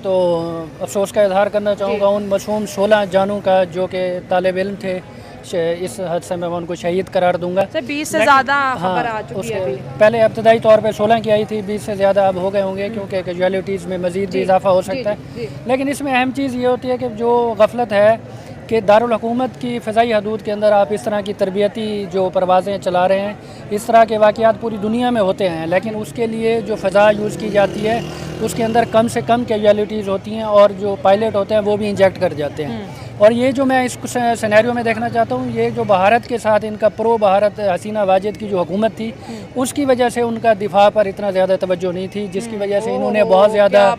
तो अफसोस का इजहार करना चाहूँगा उन मासूम 16 जानों का जो कि तालिब इल्म थे। इस हादसे में मैं उनको शहीद करार दूंगा। 20 से ज़्यादा खबर आ चुकी उसके है अभी। पहले इब्तदाई तौर पे 16 की आई थी, 20 से ज़्यादा अब हो गए होंगे क्योंकि कैजुअलिटीज़ में मज़ीद भी इजाफा हो सकता है। लेकिन इसमें अहम चीज़ ये होती है कि जो गफलत है कि दारुल हुकूमत की फ़ज़ाई हदूद के अंदर आप इस तरह की तरबियती जो परवाज़ें चला रहे हैं, इस तरह के वाक़यात पूरी दुनिया में होते हैं, लेकिन उसके लिए जो फ़ज़ा यूज़ की जाती है उसके अंदर कम से कम कैजुअलिटीज़ होती हैं और जो पायलट होते हैं वो भी इंजेक्ट कर जाते हैं। और ये जो मैं इस सिनेरियो में देखना चाहता हूँ, ये जो भारत के साथ इनका प्रो भारत हसीना वाजिद की जो हुकूमत थी उसकी वजह से उनका दिफा पर इतना ज़्यादा तवज्जो नहीं थी, जिसकी वजह से इन्होंने बहुत ज़्यादा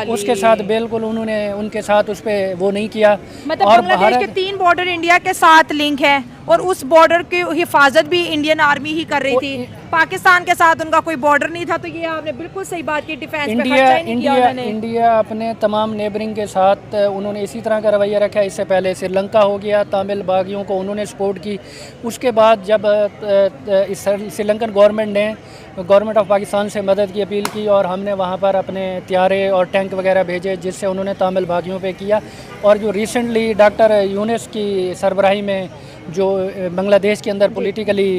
उसके साथ बिल्कुल उन्होंने उनके साथ उस पर वो नहीं किया। मतलब और बांग्लादेश के 3 बॉर्डर इंडिया के साथ लिंक है और उस बॉर्डर की हिफाजत भी इंडियन आर्मी ही कर रही थी, पाकिस्तान के साथ उनका कोई बॉर्डर नहीं था। तो ये आपने बिल्कुल सही बात की, डिफेंस पे खर्चा ही नहीं किया उन्होंने। इंडिया अपने तमाम नेबरिंग के साथ उन्होंने इसी तरह का रवैया रखा। इससे पहले श्रीलंका हो गया, तमिल बागियों को उन्होंने सपोर्ट की। उसके बाद जब श्रीलंकन गवर्नमेंट ऑफ पाकिस्तान से मदद की अपील की और हमने वहाँ पर अपने त्यारे और टैंक वगैरह भेजे, जिससे उन्होंने तमिल बागियों पे किया। और जो रिसेंटली डॉक्टर यूनुस की सरबराही में जो बांग्लादेश के अंदर पॉलिटिकली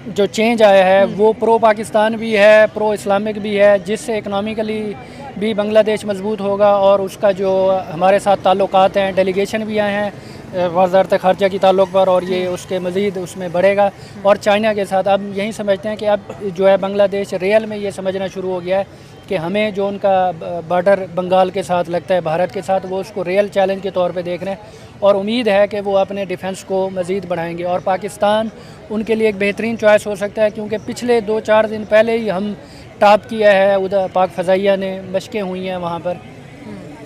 जो चेंज आया है वो प्रो पाकिस्तान भी है, प्रो इस्लामिक भी है, जिससे इकनॉमिकली भी बांग्लादेश मजबूत होगा। और उसका जो हमारे साथ ताल्लुकात हैं, डेलीगेशन भी आए हैं वज़ारत ख़ारजा की ताल्लुक़ पर, और ये उसके मज़ीद उसमें बढ़ेगा। और चाइना के साथ अब यही समझते हैं कि अब जो है बांग्लादेश रियल में ये समझना शुरू हो गया है कि हमें जो उनका बॉर्डर बंगाल के साथ लगता है भारत के साथ, वो उसको रियल चैलेंज के तौर पे देख रहे हैं। और उम्मीद है कि वो अपने डिफेंस को मज़ीद बढ़ाएंगे और पाकिस्तान उनके लिए एक बेहतरीन चॉइस हो सकता है, क्योंकि पिछले 2-4 दिन पहले ही हम टॉप किया है, उधर पाक फ़ज़ाइया ने मशक़ें हुई हैं वहाँ पर,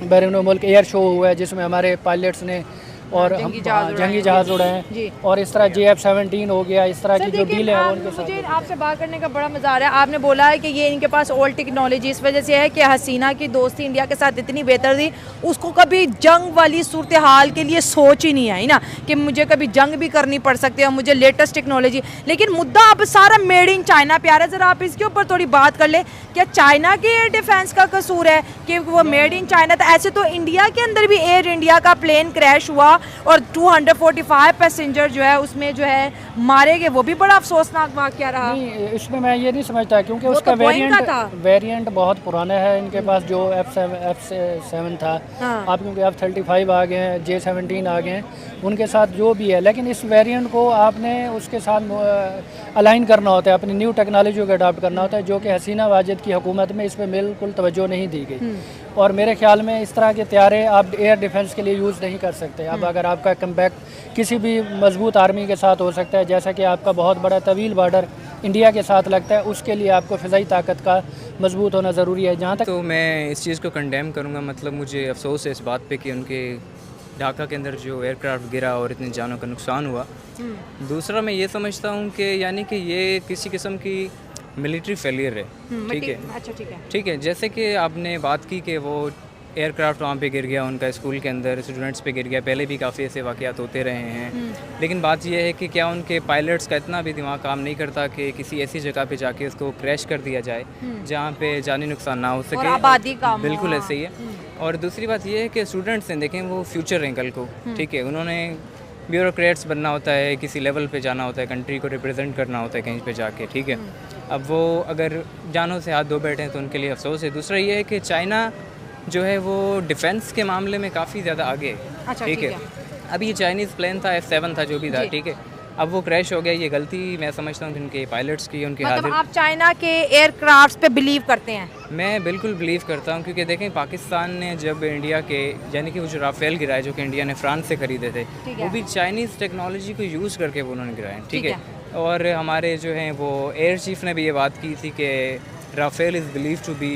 बैरून मुल्क एयर शो हुआ है जिसमें हमारे पायलट्स ने और जंगी जहाज़ उड़ाए हैं। और इस तरह JF-17 हो गया, इस तरह की जो डील है उनके साथ। मुझे आपसे बात करने का बड़ा मज़ा आ रहा है। आपने बोला है कि ये इनके पास ओल्ड टेक्नोलॉजी इस वजह से है कि हसीना की दोस्ती इंडिया के साथ इतनी बेहतर थी, उसको कभी जंग वाली सूरत हाल के लिए सोच ही नहीं आई ना कि मुझे कभी जंग भी करनी पड़ सकती है, मुझे लेटेस्ट टेक्नोलॉजी। लेकिन मुद्दा अब सारा मेड इन चाइना पे आ रहा है। ज़रा आप इसके ऊपर थोड़ी बात कर ले, क्या चाइना के डिफेंस का कसूर है कि वो मेड इन चाइना था? ऐसे तो इंडिया के अंदर भी एयर इंडिया का प्लेन क्रैश हुआ और 245 पैसेंजर जो है उसमें जो है मारे गए, वो भी बड़ा अफसोसनाक वाक़या रहा। नहीं, इसमें मैं ये नहीं समझता क्योंकि उसका वेरिएंट बहुत पुराना है इनके पास, जो F7 था। अब क्योंकि F35 आ गए हैं, J-17 आ गए हैं, उनके साथ जो भी है, लेकिन इस वेरिएंट को आपने उसके साथ अलाइन करना होता है, अपनी न्यू टेक्नोलॉजी को अडॉप्ट करना होता है, जो कि हसीना वाजिद की हुकूमत में इस पर बिल्कुल तवज्जो नहीं दी गई। और मेरे ख्याल में इस तरह के त्यारे आप एयर डिफेंस के लिए यूज़ नहीं कर सकते। अब अगर आपका कम्बैक किसी भी मजबूत आर्मी के साथ हो सकता है, जैसा कि आपका बहुत बड़ा तवील बॉर्डर इंडिया के साथ लगता है, उसके लिए आपको फ़िज़ाई ताकत का मजबूत होना ज़रूरी है। जहाँ तक तो मैं इस चीज़ को कंडेम करूँगा, मतलब मुझे अफसोस है इस बात पे कि उनके ढाका के अंदर जो एयरक्राफ्ट गिरा और इतनी जानों का नुकसान हुआ। दूसरा मैं ये समझता हूँ कि यानी कि ये किसी किस्म की मिलिट्री फेलियर है। ठीक है, अच्छा ठीक है। जैसे कि आपने बात की कि वो एयरक्राफ्ट वहाँ पे गिर गया, उनका स्कूल के अंदर स्टूडेंट्स पे गिर गया, पहले भी काफ़ी ऐसे वाक़यात होते रहे हैं। लेकिन बात यह है कि क्या उनके पायलट्स का इतना भी दिमाग काम नहीं करता कि किसी ऐसी जगह पे जाके उसको क्रैश कर दिया जाए जहाँ पे जानी नुकसान ना हो सके। आबादी का बिल्कुल ऐसे ही है। और दूसरी बात यह है कि स्टूडेंट्स हैं, देखें वो फ्यूचर हैं कल को, ठीक है, उन्होंने ब्यूरोक्रेट्स बनना होता है, किसी लेवल पे जाना होता है, कंट्री को रिप्रेजेंट करना होता है कहीं पे जाके, ठीक है। अब वो अगर जानों से हाथ धो बैठे हैं तो उनके लिए अफसोस है। दूसरा ये है कि चाइना जो है वो डिफेंस के मामले में काफ़ी ज़्यादा आगे है, ठीक है। अभी ये चाइनीज़ प्लेन था, F7 था, जो भी था, ठीक है, अब वो क्रैश हो गया। ये गलती मैं समझता हूँ कि उनके पायलट्स की, उनके मतलब आप चाइना के एयरक्राफ्ट पे बिलीव करते हैं? मैं बिल्कुल बिलीव करता हूँ, क्योंकि देखें पाकिस्तान ने जब इंडिया के यानी कि वो जो राफेल गिराए जो कि इंडिया ने फ्रांस से खरीदे थे, वो भी चाइनीज़ टेक्नोलॉजी को यूज़ करके वो उन्होंने गिराए, ठीक है। और हमारे जो हैं वो एयर चीफ ने भी ये बात की थी कि Rafale is believe to be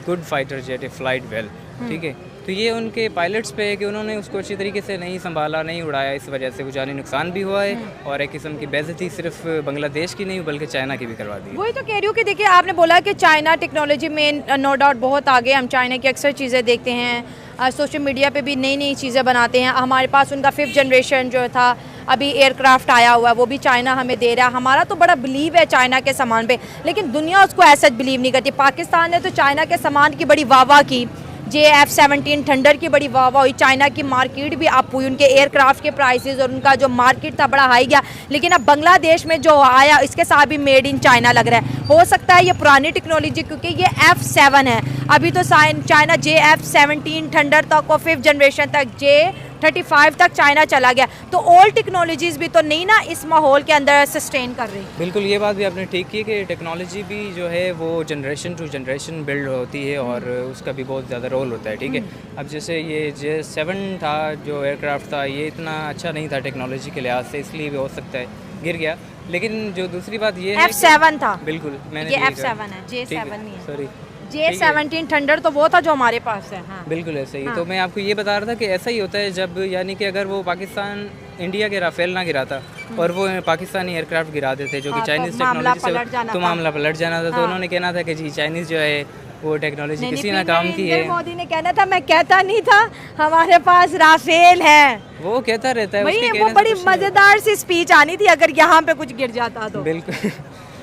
good fighter jet a flight well, ठीक है। तो ये उनके पायलट्स पे है कि उन्होंने उसको अच्छी तरीके से नहीं संभाला, नहीं उड़ाया, इस वजह से वो जानी नुकसान भी हुआ है और एक किस्म की बेइज्जती सिर्फ बांग्लादेश की नहीं बल्कि चाइना की भी करवा दी। वही तो कह रही हूँ कि देखिए आपने बोला कि चाइना टेक्नोलॉजी में नो डाउट बहुत आगे, हम चाइना की अक्सर चीज़ें देखते हैं, सोशल मीडिया पे भी नई नई चीज़ें बनाते हैं। हमारे पास उनका 5th जनरेशन जो था अभी एयरक्राफ्ट आया हुआ है, वो भी चाइना हमें दे रहा है। हमारा तो बड़ा बिलीव है चाइना के सामान पे, लेकिन दुनिया उसको ऐसा बिलीव नहीं करती। पाकिस्तान ने तो चाइना के सामान की बड़ी वाह-वाह की, JF-17 थंडर की बड़ी वाह वाह हुई, चाइना की मार्केट भी अप हुई, उनके एयरक्राफ्ट के प्राइसेस और उनका जो मार्केट था बड़ा हाई गया। लेकिन अब बांग्लादेश में जो आया इसके साथ भी मेड इन चाइना लग रहा है। हो सकता है ये पुरानी टेक्नोलॉजी, क्योंकि ये F7 है, अभी तो चाइना JF-17 थंडर तक और 5th जनरेशन तक J-35 तक चाइना चला गया। तो ओल्ड टेक्नोलॉजीज़ भी तो नहीं ना इस माहौल के अंदर सस्टेन कर रही। बिल्कुल, ये बात भी आपने ठीक की कि टेक्नोलॉजी भी जो है वो जनरेशन टू जनरेशन बिल्ड होती है और उसका भी बहुत ज़्यादा रोल होता है, ठीक है। अब जैसे ये J7 था जो एयरक्राफ्ट था, ये इतना अच्छा नहीं था टेक्नोलॉजी के लिहाज से, इसलिए भी हो सकता है गिर गया। लेकिन जो दूसरी बात ये है F7 था, बिल्कुल मैंने ये F7 है, J7 नहीं है। सॉरी, J-17 थंडर तो वो था जो हमारे पास है। हाँ। बिल्कुल ऐसे ही। तो मैं आपको ये बता रहा था कि ऐसा ही होता है जब, यानी कि अगर वो पाकिस्तान इंडिया के राफेल ना गिराता और वो पाकिस्तानी एयरक्राफ्ट गिरा देते जो कि चाइनीज़ टेक्नोलॉजी से, तो मामला पलट जाना था। तो उन्होंने कहना था कि जी चाइनीज़ जो है वो टेक्नोलॉजी किसी ने काम की है। मोदी ने कहना था, मैं कहता नहीं था हमारे पास राफेल है, वो कहता रहता है। भाई वो बड़ी मजेदार सी स्पीच आनी थी अगर यहाँ पे कुछ गिर जाता तो। बिल्कुल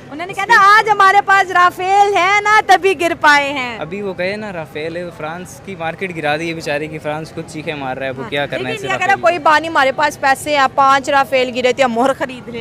उन्होंने कहा था आज हमारे पास राफेल है ना तभी गिर पाए हैं। अभी वो कहे ना राफेल है, फ्रांस की मार्केट गिरा दी है बेचारी की, फ्रांस खुद चीखे मार रहा है, वो क्या करना है। कोई बात नहीं, हमारे पास पैसे हैं, 5 राफेल गिरे थे, हम और खरीद रहे।